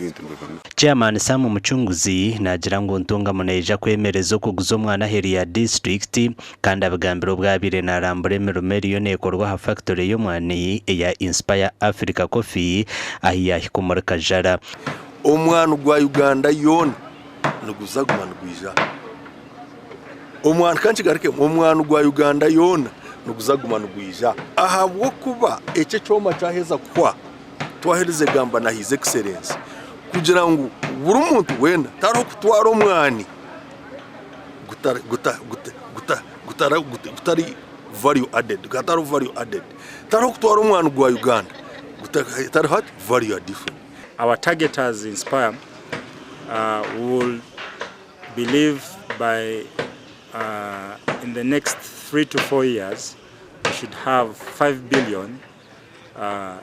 bintu mbibona. Chairman Sam Muchunguzi nagira ngo ntunga muneja kwemereza okuguza omwana heri ya district kandi abagambiro bwabire na rambure meromeriyo nekorwa ha factory y'omwani ya Inspire Africa Coffee ahiya hikumurika jara omwana gwa Uganda yona nuguza gumana gwija omwana kanchi garike omwana gwa Uganda yona nuguza gumana gwija ahabwo kuba ece cyoma cyaheza kwa twahereze gamba na his excellence kugira ngo buri muntu wenda taro kutwara omwani gutari value added gataro value added taro kutwara omwani gwa Uganda gutari hat value different. Our target as Inspire will believe by in the next 3 to 4 years we should have $5 billion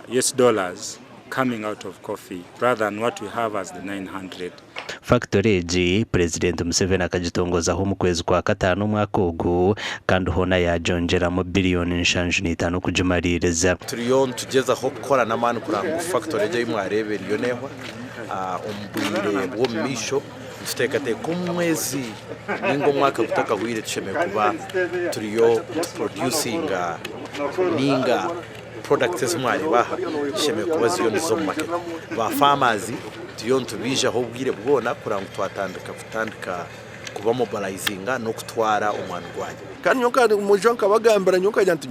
US dollars coming out of coffee rather than what we have as the 900. Factory G President Museveni akagitongozaho mu kwezi kwa gatanu mwaka ugu kandi hona yajonjera mu billion 5 kujumaririza turiyo tugezaho gukora namani kuranga factory G mwarebe riyoneho umbwire bwo misho tutekate kumwezi ningo mwaka kutaka huire cheme kuba turiyo producing ninga products mwari baha sheme kuba ziyo nizo market ba farmers tiyo ntubije aho bwire bwona kuranga twatandika kuba mobilizinga no kutwara omwana gwaje kandi nyoka umujonka bagambira nyoka janti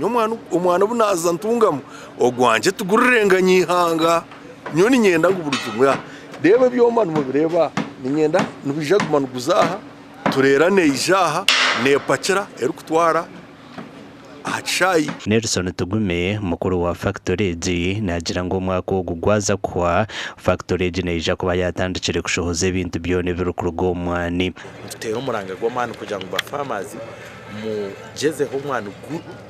omwana bunaza ntungamo ogwanje tugurenga nyihanga nyoni nyenda nguburutumwa debe byomana mubireba ninyenda nubija gumana guzaha turerane ijaha ne pakira erukutwara achai. Nelson Tugume mukuru wa Factory G nagira ngo mwako gugwaza kwa Factory G neja kuba yatandikire kushohoza ibintu byone birukurugo omwani tutero muranga gw'amani kugira ngo ba farmers mugezeho omwana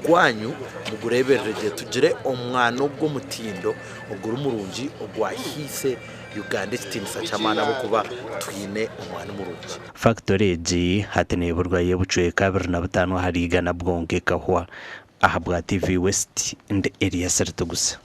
gwanyu mugurebereje tugire omwana gwo mutindo oguru murungi ogwahise Uganda kitinisa chamana bokuba twine omwana murungi. Factory G hatene burwaye bucwe kabiri na butano hariga na bwonge kahwa ahabwa TV West and area Sertugusa.